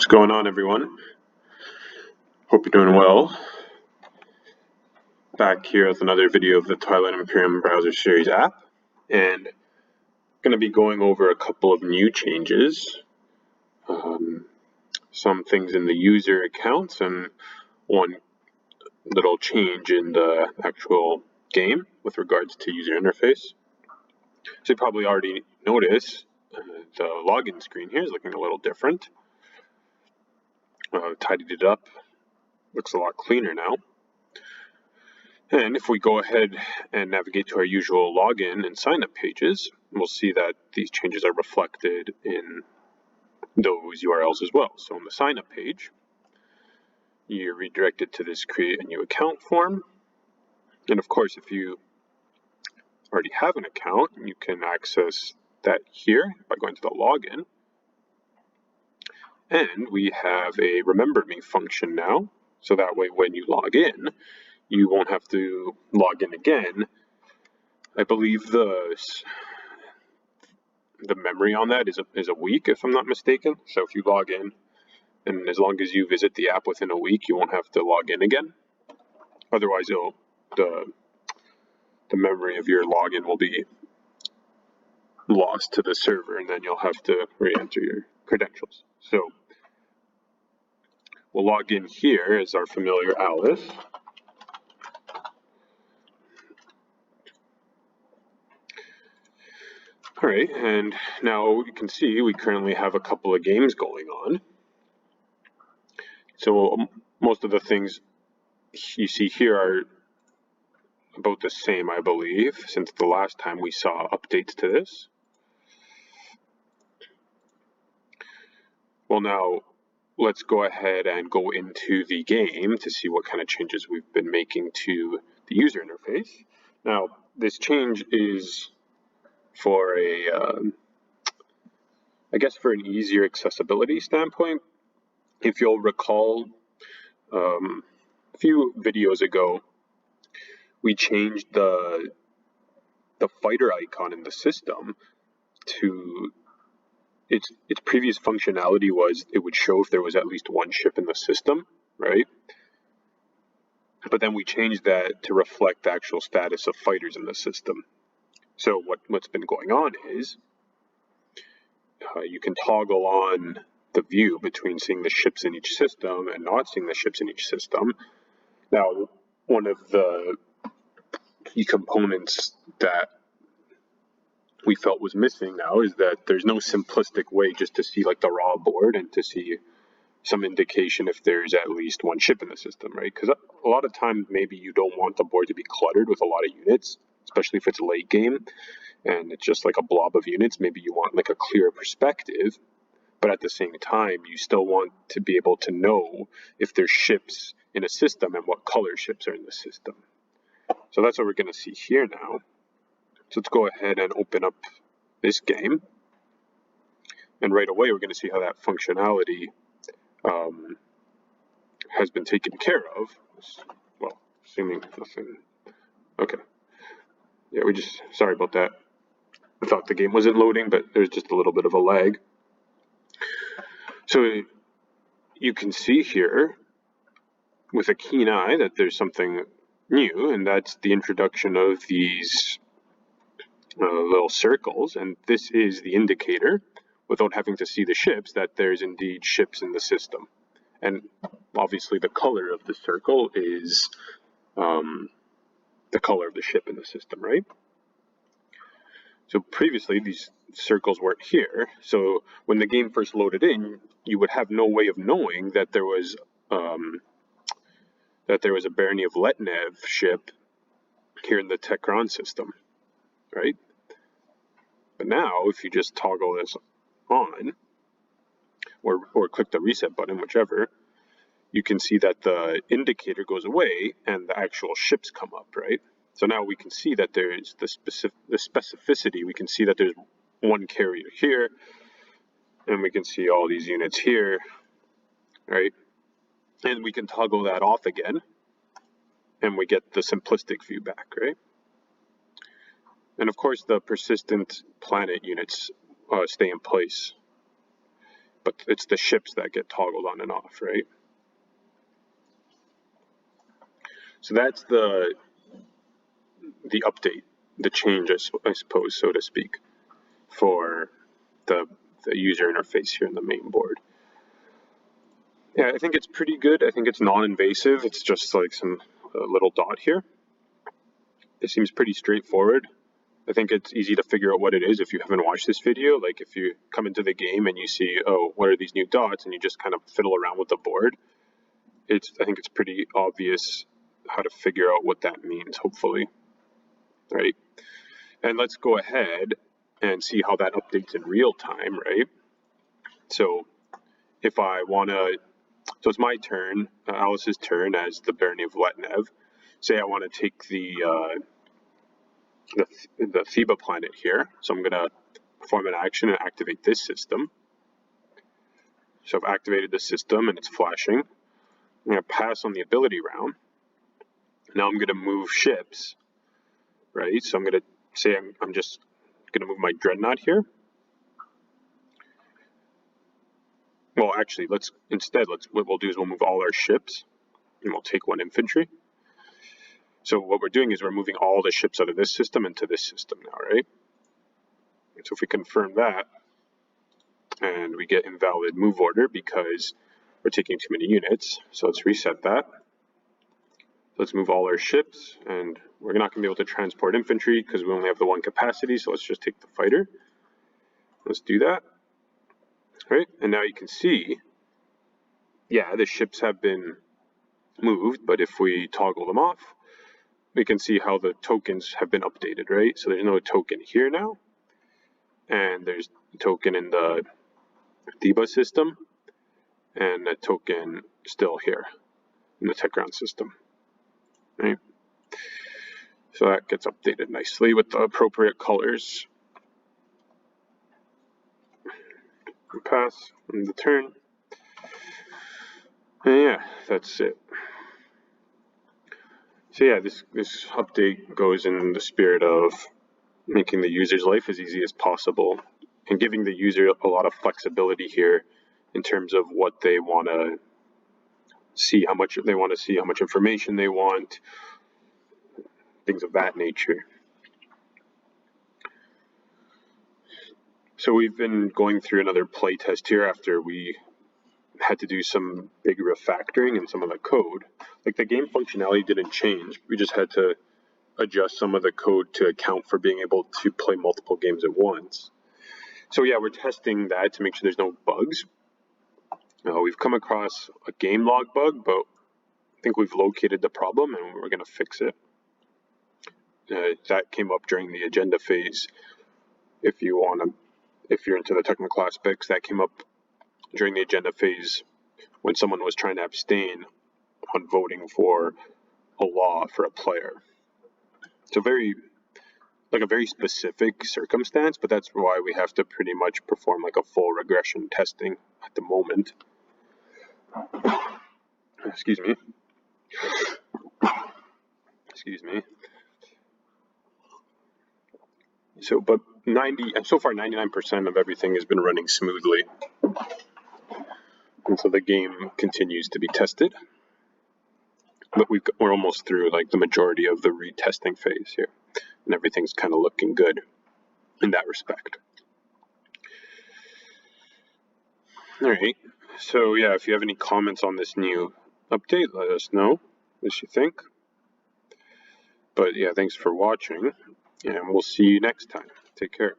What's going on, everyone? Hope you're doing well. Back here with another video of the Twilight Imperium browser series app, and going to be going over a couple of new changes, some things in the user accounts, and one little change in the actual game with regards to user interface. So you probably already noticed the login screen here is looking a little different. Tidied it up, looks a lot cleaner now. And if we go ahead and navigate to our usual login and sign up pages, we'll see that these changes are reflected in those URLs as well. So on the sign up page, you're redirected to this create a new account form. And of course, if you already have an account, you can access that here by going to the login. And we have a remember me function now. So that way, when you log in, you won't have to log in again. I believe the memory on that is a week, if I'm not mistaken. So if you log in, and as long as you visit the app within a week, you won't have to log in again. Otherwise, the memory of your login will be lost to the server, and then you'll have to re-enter your credentials. So we'll log in here as our familiar Alice. All right, and now you can see we currently have a couple of games going on. So most of the things you see here are about the same, I believe, since the last time we saw updates to this. Well, now let's go ahead and go into the game to see what kind of changes we've been making to the user interface. Now, this change is for I guess for an easier accessibility standpoint. If you'll recall, a few videos ago, we changed the fighter icon in the system to its previous functionality was it would show if there was at least one ship in the system, right? But then we changed that to reflect the actual status of fighters in the system. So what's been going on is you can toggle on the view between seeing the ships in each system and not seeing the ships in each system. Now, one of the key components that we felt was missing now is that there's no simplistic way just to see like the raw board and to see some indication if there's at least one ship in the system, right? Because a lot of times maybe you don't want the board to be cluttered with a lot of units, especially if it's late game and it's just like a blob of units. Maybe you want like a clear perspective, but at the same time, you still want to be able to know if there's ships in a system and what color ships are in the system. So that's what we're going to see here now. So let's go ahead and open up this game. And right away, we're going to see how that functionality has been taken care of. Well, assuming nothing. Okay. Yeah, sorry about that. I thought the game wasn't loading, but there's just a little bit of a lag. So you can see here with a keen eye that there's something new, and that's the introduction of these little circles, and this is the indicator, without having to see the ships, that there's indeed ships in the system. And obviously the color of the circle is the color of the ship in the system, right? So previously these circles weren't here, so when the game first loaded in, you would have no way of knowing that there was a Barony of Letnev ship here in the Tekron system, right? But now, if you just toggle this on, or click the reset button, whichever, you can see that the indicator goes away and the actual ships come up, right? So now we can see that there's the specificity. We can see that there's one carrier here, and we can see all these units here, right? And we can toggle that off again, and we get the simplistic view back, right? And of course, the persistent planet units stay in place. but it's the ships that get toggled on and off, right? So that's the update, the change, I suppose, so to speak, for the user interface here in the main board. Yeah, I think it's pretty good. I think it's non-invasive. It's just like some little dot here. It seems pretty straightforward. I think it's easy to figure out what it is if you haven't watched this video. Like if you come into the game and you see, oh, what are these new dots, and you just kind of fiddle around with the board, I think it's pretty obvious how to figure out what that means, hopefully. Right? And let's go ahead and see how that updates in real time, right? So if I want to, so it's my turn, Alice's turn as the Barony of Letnev. Say I want to take the Theba planet here. So I'm going to perform an action and activate this system. So I've activated the system and it's flashing. I'm going to pass on the ability round. Now I'm going to move ships, right? So I'm going to say I'm just going to move my Dreadnought here. Well, actually, what we'll do is we'll move all our ships and we'll take one infantry. So what we're doing is we're moving all the ships out of this system into this system now, right? And so if we confirm that, and we get invalid move order because we're taking too many units, so let's reset that. Let's move all our ships, and we're not going to be able to transport infantry because we only have the one capacity, so let's just take the fighter. Let's do that. All right, and now you can see, yeah, the ships have been moved, but if we toggle them off, we can see how the tokens have been updated, right? So there's no token here now, and there's a token in the Theba system, and a token still here in the tech ground system, right? So that gets updated nicely with the appropriate colors. Pass on the turn. And yeah, that's it. So yeah, this update goes in the spirit of making the user's life as easy as possible and giving the user a lot of flexibility here in terms of what they want to see, how much information they want, things of that nature. So we've been going through another playtest here after we had to do some big refactoring in some of the code. Like the game functionality didn't change. We just had to adjust some of the code to account for being able to play multiple games at once. So yeah, we're testing that to make sure there's no bugs. We've come across a game log bug, but I think we've located the problem and we're going to fix it. That came up during the agenda phase. If you're into the technical aspects, that came up during the agenda phase when someone was trying to abstain on voting for a law for a player. It's a very specific circumstance, but that's why we have to pretty much perform like a full regression testing at the moment. Excuse me. So, but so far 99% of everything has been running smoothly. And so the game continues to be tested. But we're almost through like the majority of the retesting phase here. And everything's kind of looking good in that respect. All right. So yeah, if you have any comments on this new update, let us know what you think. But yeah, thanks for watching, and we'll see you next time. Take care.